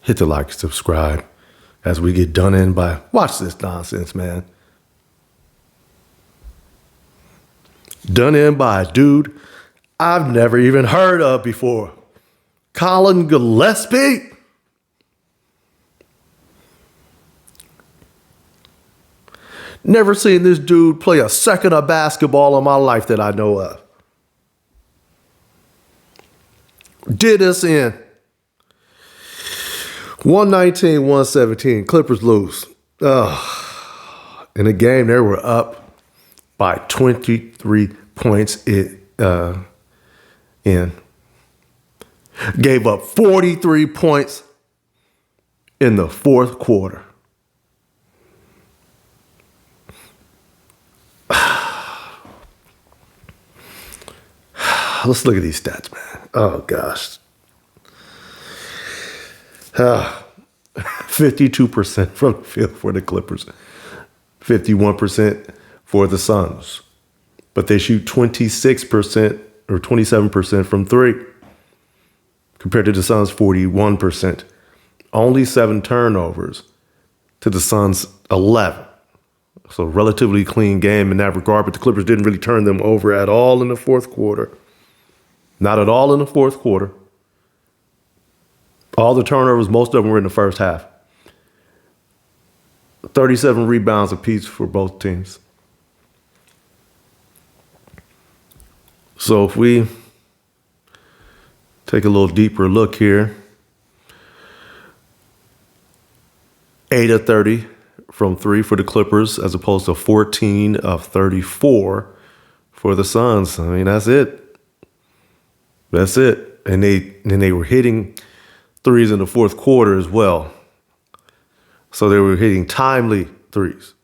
hit the like, subscribe as we get done in by, watch this nonsense, man. Done in by a dude I've never even heard of before. Collin Gillespie. Never seen this dude play a second of basketball in my life that I know of. Did us in 119-117. Clippers lose. In a game, they were up by 23 points in. Gave up 43 points in the fourth quarter. Let's look at these stats, man. Oh, gosh. 52% from the field for the Clippers. 51% for the Suns. But they shoot 26% or 27% from three. Compared to the Suns, 41%. Only 7 turnovers to the Suns, 11. So relatively clean game in that regard, but the Clippers didn't really turn them over at all in the fourth quarter. Not at all in the fourth quarter. All the turnovers, most of them were in the first half. 37 rebounds apiece for both teams. So if we take a little deeper look here, 8 of 30 from three for the Clippers as opposed to 14 of 34 for the Suns. I mean, that's it. That's it. And they were hitting threes in the fourth quarter as well. So they were hitting timely threes.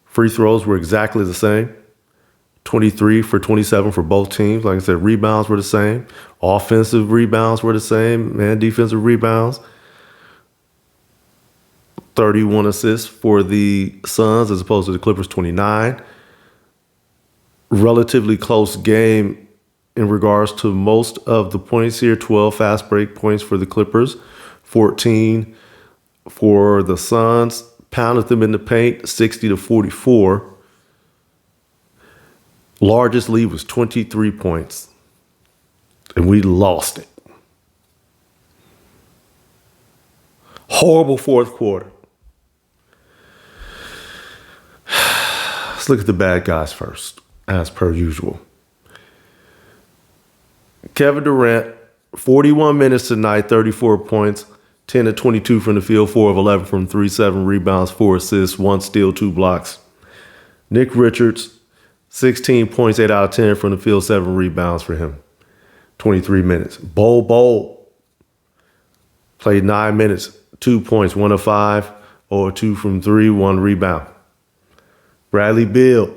Free throws were exactly the same. 23 for 27 for both teams. Like I said, rebounds were the same. Offensive rebounds were the same, and defensive rebounds. 31 assists for the Suns as opposed to the Clippers, 29. Relatively close game in regards to most of the points here. 12 fast break points for the Clippers, 14 for the Suns. Pounded them in the paint, 60-44. Largest lead was 23 points, and we lost it. Horrible fourth quarter. Let's look at the bad guys first, as per usual. Kevin Durant, 41 minutes tonight, 34 points, 10 of 22 from the field, 4 of 11 from 3, 7 rebounds, 4 assists, 1 steal, 2 blocks. Nick Richards, 16 points, 8 out of 10 from the field, 7 rebounds for him. 23 minutes. Bol played 9 minutes, 2 points, 1 of 5, or 2 from 3, 1 rebound. Bradley Beal,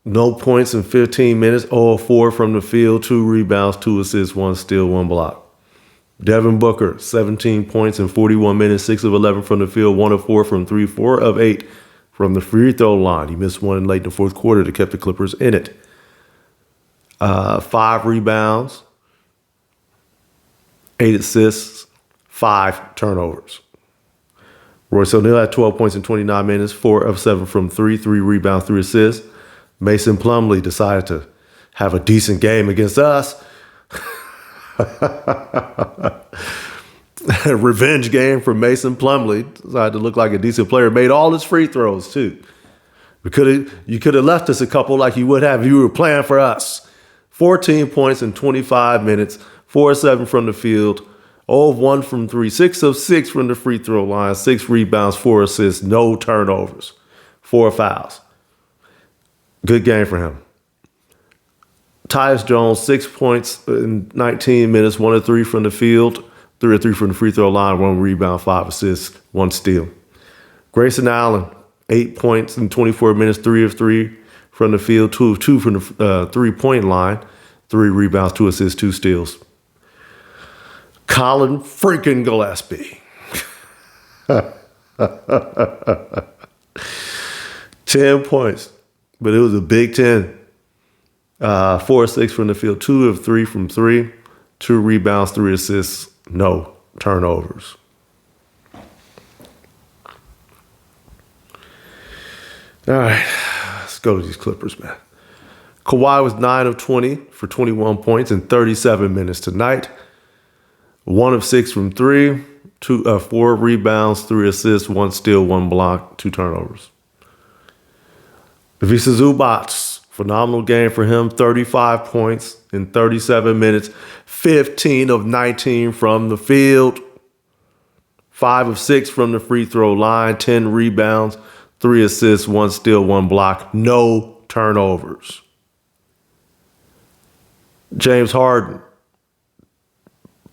no points in 15 minutes, 0 of 4 from the field, 2 rebounds, 2 assists, 1 steal, 1 block. Devin Booker, 17 points in 41 minutes, 6 of 11 from the field, 1 of 4 from 3, 4 of 8 from the free throw line. He missed one late in the fourth quarter that kept the Clippers in it. 5 rebounds, 8 assists, 5 turnovers. Royce O'Neal had 12 points in 29 minutes, 4 of 7 from 3, 3 rebounds, 3 assists. Mason Plumlee decided to have a decent game against us. Revenge game for Mason Plumlee. Decided to look like a decent player. Made all his free throws, too. You could have left us a couple like you would have if you were playing for us. 14 points in 25 minutes, 4 of 7 from the field, 0 of 1 from 3, 6 of 6 from the free throw line, 6 rebounds, 4 assists, no turnovers, 4 fouls. Good game for him. Tyus Jones, 6 points in 19 minutes, 1 of 3 from the field, 3 of 3 from the free throw line, 1 rebound, 5 assists, 1 steal. Grayson Allen, 8 points in 24 minutes, 3 of 3 from the field, 2 of 2 from the 3-point line, 3 rebounds, 2 assists, 2 steals. Collin freaking Gillespie. 10 points, but it was a Big 10. 4 of 6 from the field, 2 of 3 from 3, 2 rebounds, 3 assists, no turnovers. All right, let's go to these Clippers, man. Kawhi was 9 of 20 for 21 points in 37 minutes tonight. 1 of 6 from 3, 4 rebounds, 3 assists, 1 steal, 1 block, 2 turnovers. Ivica Zubac, phenomenal game for him. 35 points in 37 minutes, 15 of 19 from the field, 5 of 6 from the free throw line, 10 rebounds, 3 assists, 1 steal, 1 block, no turnovers. James Harden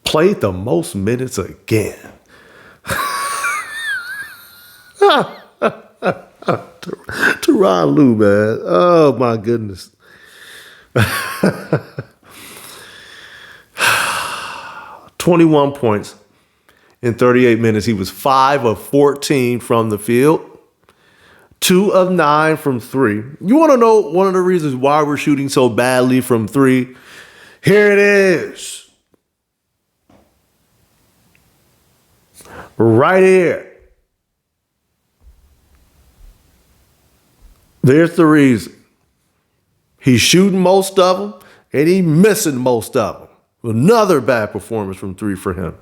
played the most minutes again. Tyronn Lue, man. Oh, my goodness. 21 points in 38 minutes. He was 5 of 14 from the field. 2 of 9 from 3. You want to know one of the reasons why we're shooting so badly from 3? Here it is. Right here. There's the reason. He's shooting most of them, and he's missing most of them. Another bad performance from 3 for him.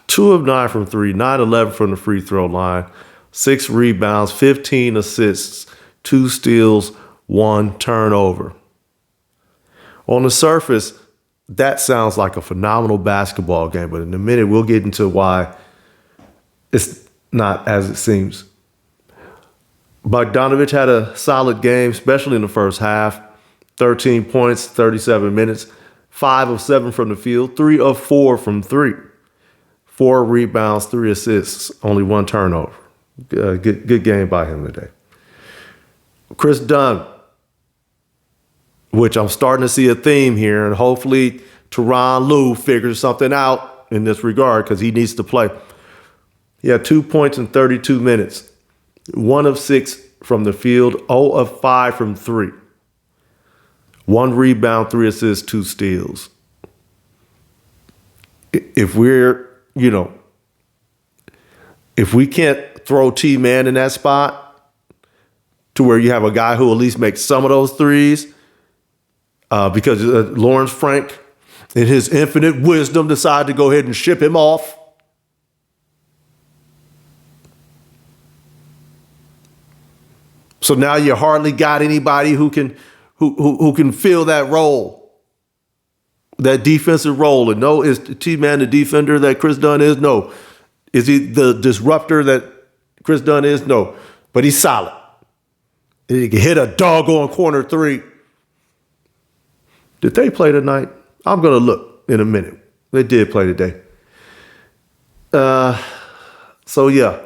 Two of 9 from 3, 9-11 from the free throw line, 6 rebounds, 15 assists, 2 steals, 1 turnover. On the surface, that sounds like a phenomenal basketball game, but in a minute we'll get into why it's not as it seems. Bogdanovich had a solid game, especially in the first half. 13 points, 37 minutes, 5 of 7 from the field, 3 of 4 from 3. 4 rebounds, 3 assists, only 1 turnover. Good game by him today. Chris Dunn, which I'm starting to see a theme here, and hopefully Tyronn Lue figures something out in this regard because he needs to play. He had 2 points in 32 minutes, 1 of 6 from the field, 0 of 5 from 3. 1 rebound, 3 assists, 2 steals. If we can't throw T-Man in that spot to where you have a guy who at least makes some of those threes, because Lawrence Frank, in his infinite wisdom, decided to go ahead and ship him off. So now you hardly got anybody who can fill that role, that defensive role. And no, is T-Man the defender that Chris Dunn is? No. Is he the disruptor that Chris Dunn is? No. But he's solid. And he can hit a doggone corner 3. Did they play tonight? I'm going to look in a minute. They did play today. So, yeah.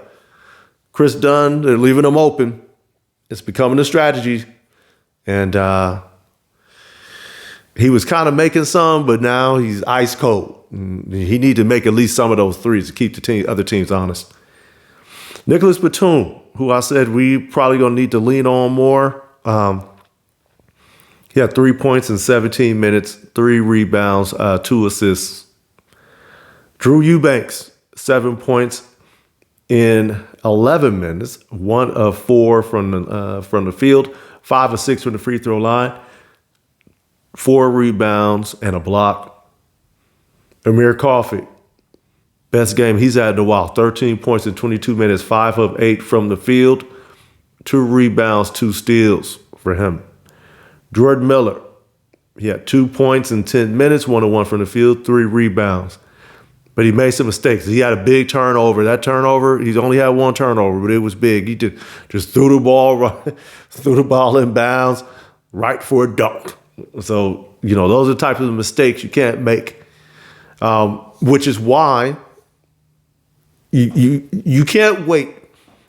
Chris Dunn, they're leaving him open. It's becoming a strategy. And he was kind of making some, but now he's ice cold. He needs to make at least some of those threes to keep the other teams honest. Nicholas Batum, who I said we probably going to need to lean on more. He had 3 points in 17 minutes, 3 rebounds, 2 assists. Drew Eubanks, 7 points in 11 minutes, 1 of 4 from the field, 5 of 6 from the free throw line, 4 rebounds and a block. Amir Coffey, best game he's had in a while, 13 points in 22 minutes, 5 of 8 from the field, 2 rebounds, 2 steals for him. Jordan Miller, he had 2 points in 10 minutes, 1 of 1 from the field, 3 rebounds. But he made some mistakes. He had a big turnover. That turnover, he's only had 1 turnover, but it was big. He just threw the ball in bounds right for a dunk. So, those are the types of mistakes you can't make. Which is why you can't wait.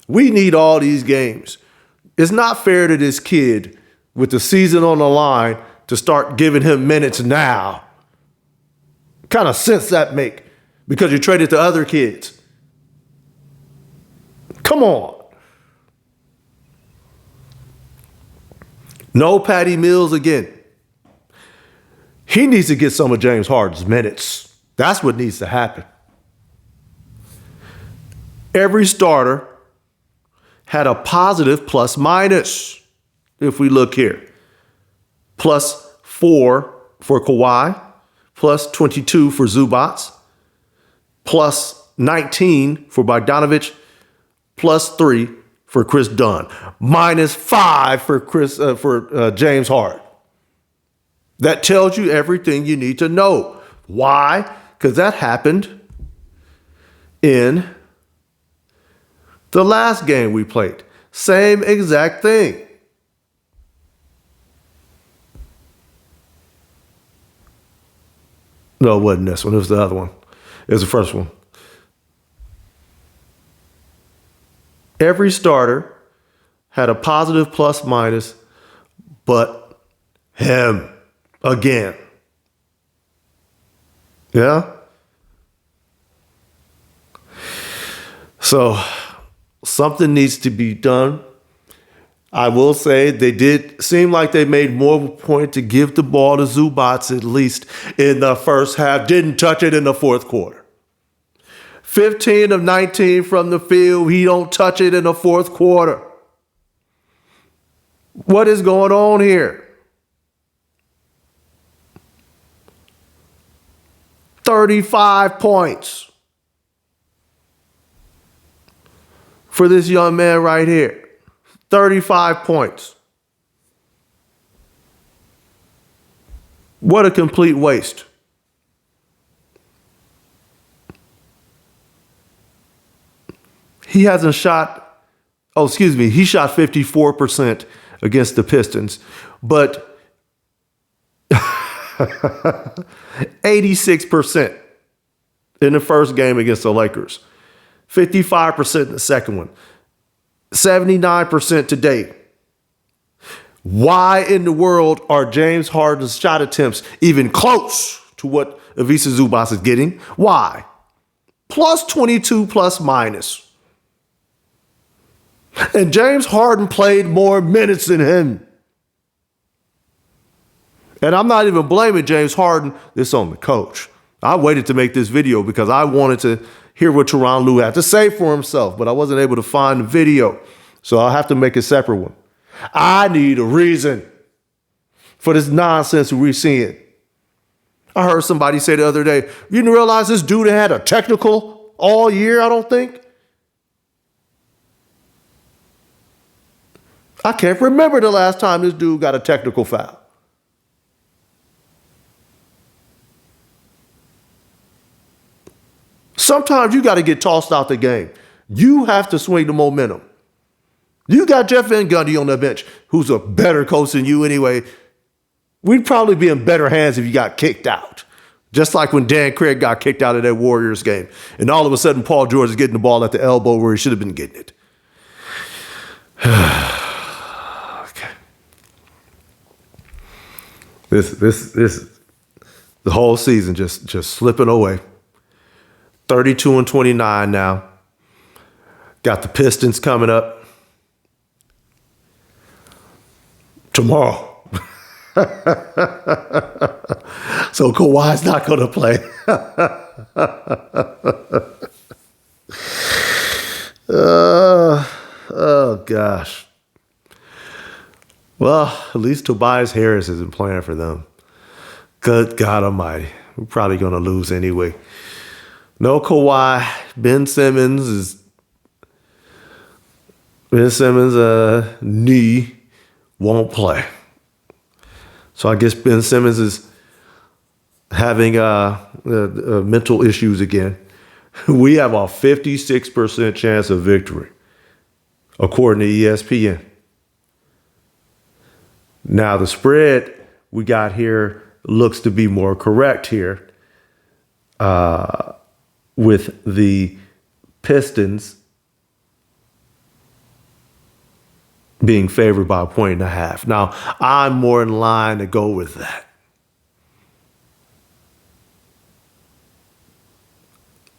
We need all these games. It's not fair to this kid with the season on the line to start giving him minutes now. What kind of sense that make? Because you traded to other kids. Come on. No Patty Mills again. He needs to get some of James Harden's minutes. That's what needs to happen. Every starter had a positive plus minus. If we look here, +4 for Kawhi, +22 for Zubats, +19 for Bogdanovich, +3 for Chris Dunn, -5 for James Harden. That tells you everything you need to know. Why? Because that happened in the last game we played. Same exact thing. No, it wasn't this one. It was the other one. It was the first one. Every starter had a positive plus minus, but him again. Yeah? So something needs to be done. I will say they did seem like they made more of a point to give the ball to Zubats at least in the first half. Didn't touch it in the fourth quarter. 15 of 19 from the field. He don't touch it in the fourth quarter. What is going on here? 35 points for this young man right here. 35 points. What a complete waste. He hasn't shot, he shot 54% against the Pistons, but 86% in the first game against the Lakers, 55% in the second one, 79% today. Why in the world are James Harden's shot attempts even close to what Ivica Zubac is getting? Why? +22 plus minus. And James Harden played more minutes than him. And I'm not even blaming James Harden. This on the coach. I waited to make this video because I wanted to hear what Tyronn Lue had to say for himself, but I wasn't able to find the video. So I'll have to make a separate one. I need a reason for this nonsense we're seeing. I heard somebody say the other day, you didn't realize this dude had a technical all year, I don't think? I can't remember the last time this dude got a technical foul. Sometimes you got to get tossed out the game. You have to swing the momentum. You got Jeff Van Gundy on the bench, who's a better coach than you anyway. We'd probably be in better hands if you got kicked out. Just like when Dan Craig got kicked out of that Warriors game. And all of a sudden, Paul George is getting the ball at the elbow where he should have been getting it. Okay. This the whole season just slipping away. 32-29 now. Got the Pistons coming up tomorrow. So Kawhi's not going to play. Oh, gosh. Well, at least Tobias Harris isn't playing for them. Good God Almighty. We're probably going to lose anyway. No Kawhi. Ben Simmons' knee won't play. So I guess Ben Simmons is having mental issues again. We have a 56% chance of victory, according to ESPN. Now, the spread we got here looks to be more correct here, with the Pistons being favored by 1.5. Now, I'm more in line to go with that.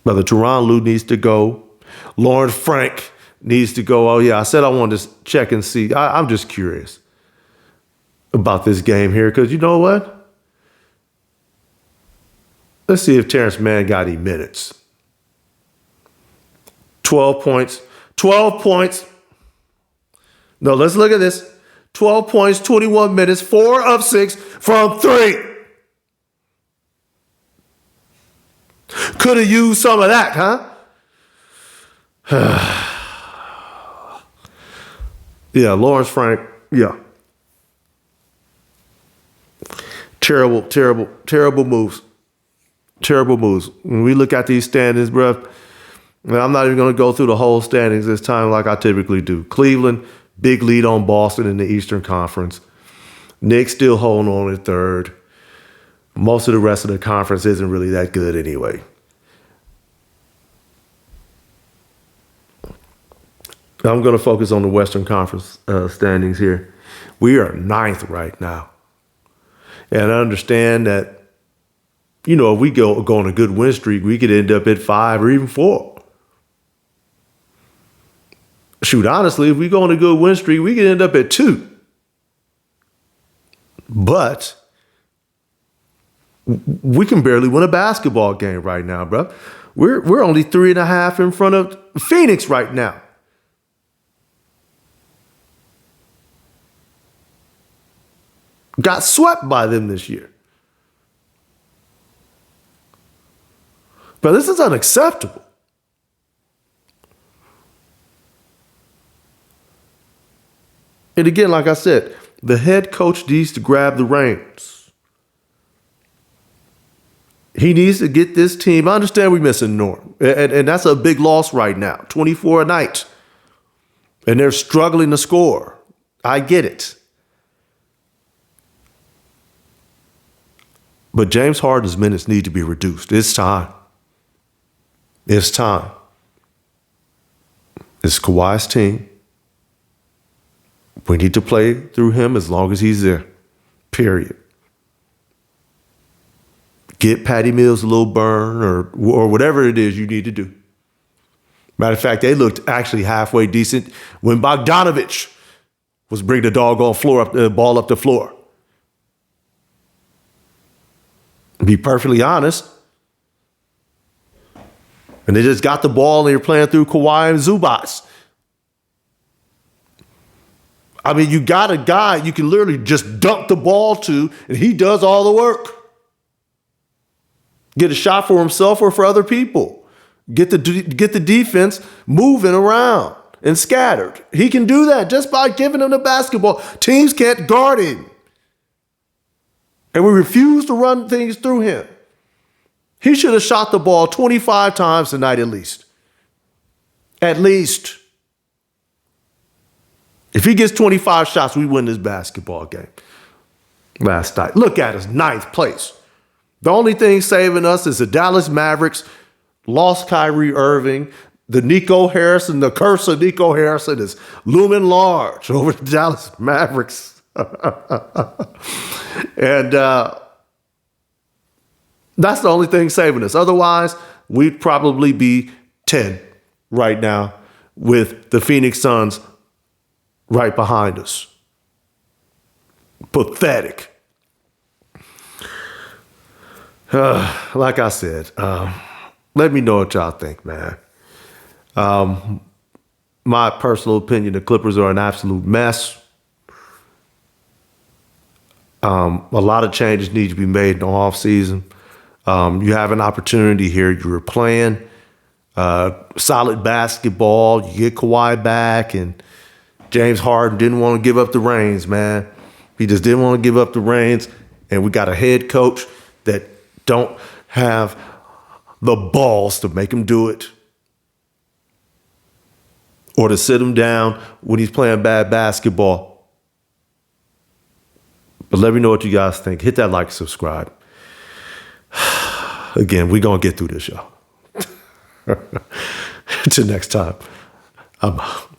Brother Tyronn Lue needs to go. Lawrence Frank needs to go. Oh, yeah, I said I wanted to check and see. I'm just curious about this game here because you know what? Let's see if Terrence Mann got any minutes. 12 points. 12 points. No, let's look at this. 12 points, 21 minutes, 4 of 6 from 3. Could have used some of that, huh? Yeah, Lawrence Frank. Yeah. Terrible, terrible, terrible moves. Terrible moves. When we look at these standings, bruh, I'm not even going to go through the whole standings this time like I typically do. Cleveland, big lead on Boston in the Eastern Conference. Knicks still holding on at third. Most of the rest of the conference isn't really that good anyway. I'm going to focus on the Western Conference standings here. We are 9th right now. And I understand that, if we go on a good win streak, we could end up at 5 or even 4. Shoot, honestly, if we go on a good win streak, we could end up at 2. But we can barely win a basketball game right now, bro. We're only 3.5 in front of Phoenix right now. Got swept by them this year. But this is unacceptable. And again, like I said, the head coach needs to grab the reins. He needs to get this team. I understand we're missing Norm, and that's a big loss right now. 24 a night. And they're struggling to score. I get it. But James Harden's minutes need to be reduced. It's time. It's time. It's Kawhi's team. We need to play through him as long as he's there. Period. Get Patty Mills a little burn or whatever it is you need to do. Matter of fact, they looked actually halfway decent when Bogdanovich was bringing the doggone ball up the floor. To be perfectly honest. And they just got the ball and they're playing through Kawhi and Zubac. I mean, you got a guy you can literally just dump the ball to, and he does all the work. Get a shot for himself or for other people. Get the defense moving around and scattered. He can do that just by giving him the basketball. Teams can't guard him. And we refuse to run things through him. He should have shot the ball 25 times tonight at least. At least. If he gets 25 shots, we win this basketball game. Last night. Look at us, 9th place. The only thing saving us is the Dallas Mavericks lost Kyrie Irving. The curse of Nico Harrison is looming large over the Dallas Mavericks. And that's the only thing saving us. Otherwise, we'd probably be 10 right now with the Phoenix Suns right behind us. Pathetic. Like I said, let me know what y'all think, man. My personal opinion, the Clippers are an absolute mess. A lot of changes need to be made in the offseason. You have an opportunity here. You were playing solid basketball. You get Kawhi back, and James Harden didn't want to give up the reins, man. He just didn't want to give up the reins. And we got a head coach that don't have the balls to make him do it or to sit him down when he's playing bad basketball. But let me know what you guys think. Hit that like, subscribe. Again, we're going to get through this, y'all. Until next time, I'm out.